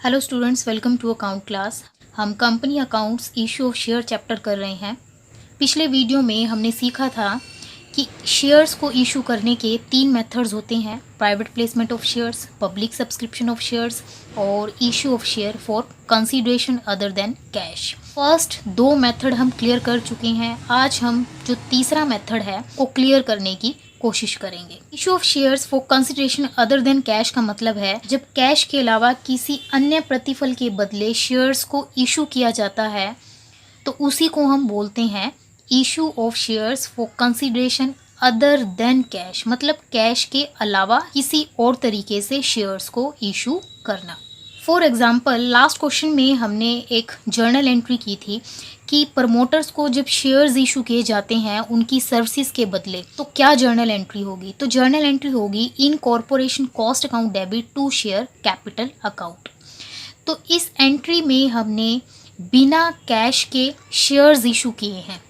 Hello students, welcome to account class. हम company accounts issue of share chapter कर रहे हैं। पिछले वीडियो में हमने सीखा था कि शेयर्स को इशू करने के 3 मेथड्स होते हैं: private placement of shares, public subscription of shares और issue of share for consideration other than cash. First 2 method हम क्लियर कर चुके हैं। आज हम जो तीसरा मेथड है वो क्लियर करने की कोशिश करेंगे। Issue of shares for consideration other than cash का मतलब है जब कैश के अलावा किसी अन्य प्रतिफल के बदले शेयर्स को इशू किया जाता है तो उसी को हम बोलते हैं issue of shares for consideration other than cash, मतलब कैश के अलावा किसी और तरीके से शेयर्स को इशू करना। फॉर एग्जाम्पल, लास्ट क्वेश्चन में हमने एक जर्नल एंट्री की थी कि प्रमोटर्स को जब शेयर्स इशू किए जाते हैं उनकी सर्विसेज के बदले, तो क्या जर्नल एंट्री होगी? तो जर्नल एंट्री होगी incorporation cost account debit to share capital account. तो इस एंट्री में हमने बिना कैश के शेयर्स इशू किए हैं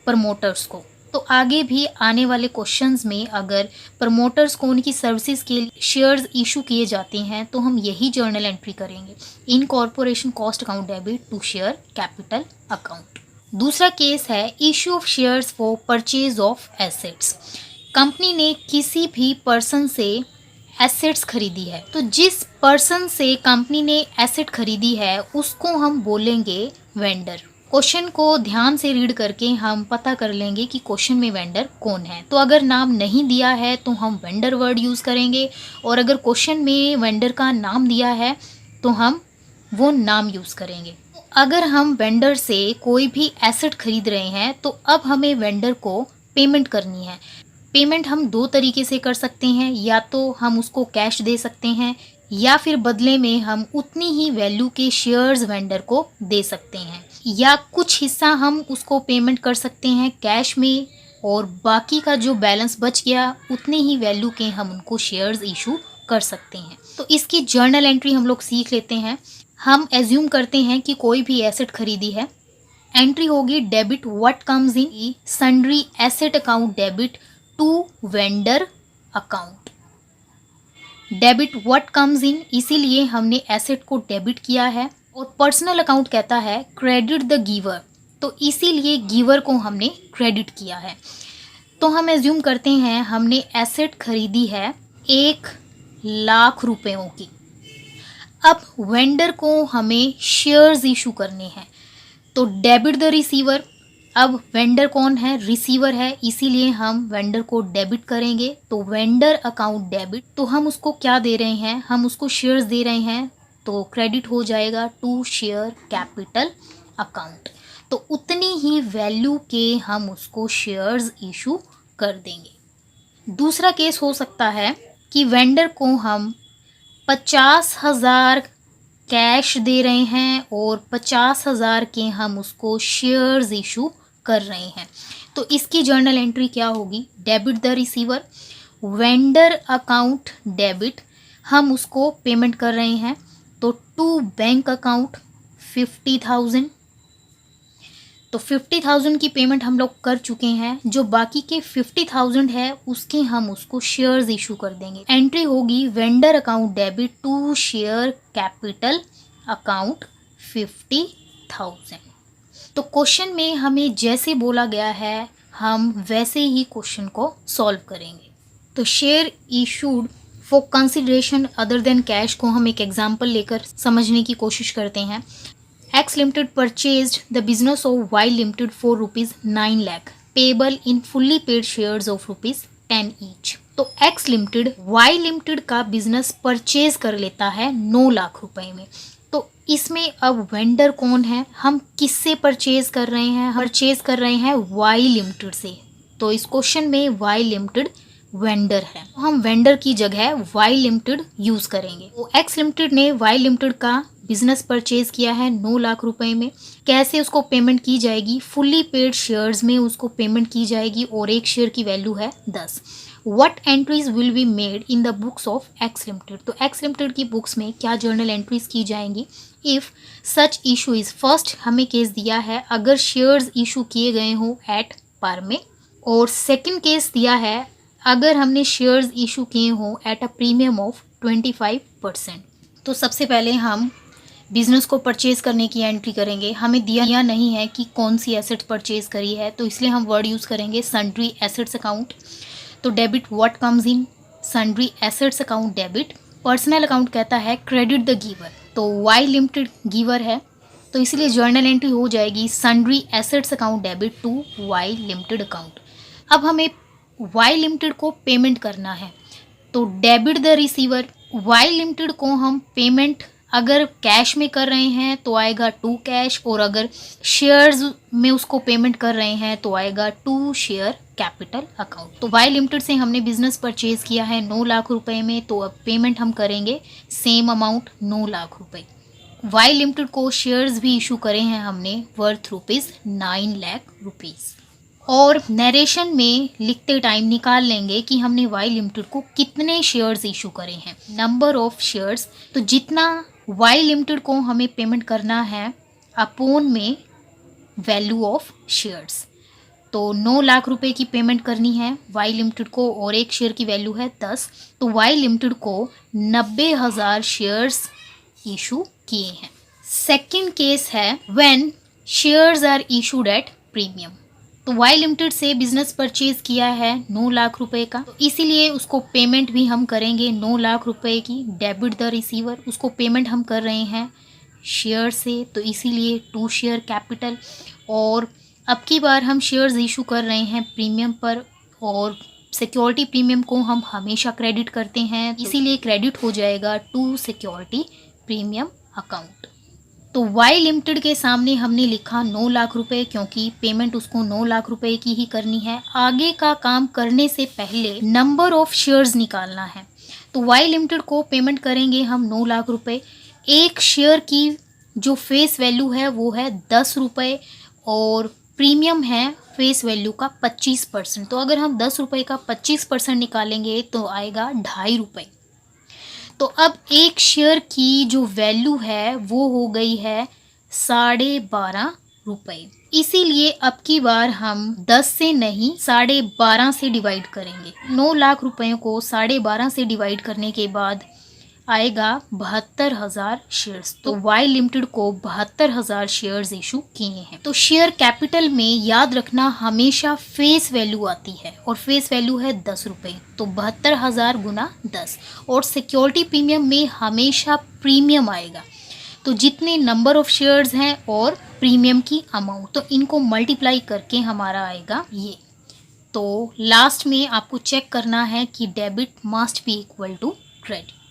प्रमोटर्स को। तो आगे भी आने वाले क्वेश्चंस में अगर प्रमोटर्स को उनकी सर्विसेज के शेयर्स इशू किए जाते हैं तो हम यही जर्नल एंट्री करेंगे, incorporation cost account debit to share capital account. दूसरा केस है issue of shares for purchase of assets. Company ने किसी भी पर्सन से एसेट्स खरीदी है, तो जिस पर्सन से कंपनी ने एसेट खरीदी है उसको हम बोलेंगे वेंडर। क्वेश्चन को ध्यान से रीड करके हम पता कर लेंगे कि क्वेश्चन में वेंडर कौन है। तो अगर नाम नहीं दिया है तो हम वेंडर वर्ड यूज़ करेंगे, और अगर क्वेश्चन में वेंडर का नाम दिया है तो हम वो नाम यूज़ करेंगे। अगर हम वेंडर से कोई भी एसेट खरीद रहे हैं तो अब हमें वेंडर को पेमेंट करनी है। पेमेंट हम 2 तरीके से कर सकते हैं, या तो हम उसको कैश दे सकते हैं या फिर बदले में हम उतनी ही वैल्यू के शेयर्स वेंडर को दे सकते हैं, या कुछ हिस्सा हम उसको पेमेंट कर सकते हैं कैश में और बाकी का जो बैलेंस बच गया उतनी ही वैल्यू के हम उनको शेयर्स इशू कर सकते हैं। तो इसकी जर्नल एंट्री हम लोग सीख लेते हैं। हम एज्यूम करते हैं कि कोई भी एसेट खरीदी है। एंट्री होगी debit what comes in sundry asset account debit to vendor account. Debit what comes in, इसीलिए हमने एसेट को डेबिट किया है, और पर्सनल अकाउंट कहता है क्रेडिट द गिवर, तो इसीलिए गिवर को हमने क्रेडिट किया है। तो हम एज्यूम करते हैं हमने एसेट खरीदी है 1,00,000 रुपयों की। अब वेंडर को हमें शेयर्स इशू करने हैं, तो डेबिट द रिसीवर। अब वेंडर कौन है? रिसीवर है, इसीलिए हम वेंडर को डेबिट करेंगे। तो वेंडर अकाउंट डेबिट, तो हम उसको क्या दे रहे हैं? हम उसको शेयर्स दे रहे हैं, तो क्रेडिट हो जाएगा टू शेयर कैपिटल अकाउंट। तो उतनी ही वैल्यू के हम उसको शेयर्स इशू कर देंगे। दूसरा केस हो सकता है कि वेंडर को हम 50,000 कैश दे रहे हैं और 50,000 के हम उसको शेयर्स इशू कर रहे हैं। तो इसकी जर्नल एंट्री क्या होगी? Debit the receiver, vendor account debit, हम उसको पेमेंट कर रहे हैं, तो टू बैंक अकाउंट 50,000। तो 50,000 की पेमेंट हम लोग कर चुके हैं। जो बाकी के 50,000 है उसके हम उसको शेयर्स इशू कर देंगे। एंट्री होगी vendor account debit to share capital account 50,000। तो क्वेश्चन में हमें जैसे बोला गया है हम वैसे ही क्वेश्चन को सॉल्व करेंगे। तो share issued for consideration other than cash को हम एक एग्जाम्पल लेकर समझने की कोशिश करते हैं। X Limited purchased the business of Y Limited for ₹9 lakh, payable in fully paid shares of ₹10 each। तो X Limited Y Limited का बिजनेस परचेज कर लेता है 9 लाख रुपए में। तो इसमें अब वेंडर कौन है? हम किससे परचेज कर रहे हैं? परचेज कर रहे हैं Y Limited से। तो इस क्वेश्चन में Y Limited वेंडर है, तो हम वेंडर की जगह Y Limited यूज करेंगे। तो X Limited ने Y Limited का बिजनेस परचेज किया है 9 लाख रुपए में। कैसे उसको पेमेंट की जाएगी? फुल्ली पेड शेयर्स में उसको पेमेंट की जाएगी और एक शेयर की वैल्यू है 10। What entries will be made in the books of X Limited? तो X Limited की बुक्स में क्या जर्नल एंट्रीज की जाएंगी? If such issue is, first हमें केस दिया है अगर शेयर्स इशू किए गए हो एट पार में, और सेकंड केस दिया है अगर हमने शेयर्स इशू किए हो एट अ प्रीमियम ऑफ 25%। तो सबसे पहले हम बिजनेस को परचेज करने की एंट्री करेंगे। हमें दिया नहीं है कि कौन सी एसेट परचेज करी है, तो इसलिए हम वर्ड यूज़ करेंगे सन्ड्री एसेट्स अकाउंट। तो debit what comes in sundry assets account debit. Personal account कहता है क्रेडिट द गिवर, तो वाई लिमिटेड गिवर है, तो इसलिए जर्नल एंट्री हो जाएगी sundry assets account debit to Y limited account. अब हमें वाई लिमिटेड को पेमेंट करना है, तो debit the receiver. Y limited को हम पेमेंट अगर कैश में कर रहे हैं तो आएगा टू कैश, और अगर शेयर्स में उसको पेमेंट कर रहे हैं तो आएगा टू शेयर कैपिटल अकाउंट। तो वाई लिमिटेड से हमने बिजनेस परचेज किया है 9 लाख रुपए में, तो अब पेमेंट हम करेंगे सेम अमाउंट 9 लाख रुपए। वाई लिमिटेड को शेयर्स भी इशू करे हैं हमने वर्थ ₹9 लाख रुपीज़। और नरेशन में लिखते टाइम निकाल लेंगे कि हमने वाई लिमिटेड को कितने शेयर्स इशू करे हैं, नंबर ऑफ शेयर्स। तो जितना वाई लिमिटेड को हमें पेमेंट करना है अपोन में वैल्यू ऑफ शेयर्स, तो 9 लाख रुपए की पेमेंट करनी है वाई लिमिटेड को, और एक शेयर की वैल्यू है 10, तो वाई लिमिटेड को 90,000 शेयर्स इशू किए हैं। सेकंड केस है when shares are issued at premium. तो वाई लिमिटेड से बिजनेस परचेज किया है 9 लाख रुपए का, तो इसीलिए उसको पेमेंट भी हम करेंगे 9 लाख रुपए की। डेबिट द रिसीवर, उसको पेमेंट हम कर रहे हैं शेयर से, तो इसीलिए टू शेयर कैपिटल। और अब की बार हम शेयर्स इशू कर रहे हैं प्रीमियम पर, और सिक्योरिटी प्रीमियम को हम हमेशा क्रेडिट करते हैं, इसीलिए क्रेडिट हो जाएगा टू सिक्योरिटी प्रीमियम अकाउंट। तो वाई लिमिटेड के सामने हमने लिखा 9 लाख रुपए, क्योंकि पेमेंट उसको 9 लाख रुपए की ही करनी है। आगे का काम करने से पहले नंबर ऑफ शेयर्स निकालना है, तो वाई लिमिटेड को पेमेंट करेंगे हम 9 लाख रुपए। एक शेयर की जो फेस वैल्यू है वो है 10 रुपये, और प्रीमियम है फेस वैल्यू का 25%। तो अगर हम 10 रुपये का 25% निकालेंगे तो आएगा 2.5 रुपये। तो अब एक शेयर की जो वैल्यू है वो हो गई है 12.5 रुपये। इसीलिए अब की बार हम 10 से नहीं 12.5 से डिवाइड करेंगे। 9 लाख रुपयों को 12.5 से डिवाइड करने के बाद आएगा 72,000 शेयर्स। तो वाई लिमिटेड को 72,000 शेयर्स इशू किए हैं। तो शेयर कैपिटल में याद रखना हमेशा फेस वैल्यू आती है, और फेस वैल्यू है 10 रुपये, तो 72,000 गुना 10। और सिक्योरिटी प्रीमियम में हमेशा प्रीमियम आएगा, तो जितने नंबर ऑफ शेयर्स हैं और प्रीमियम की अमाउंट, तो इनको मल्टीप्लाई करके हमारा आएगा ये। तो लास्ट में आपको चेक करना है कि debit must be equal to credit.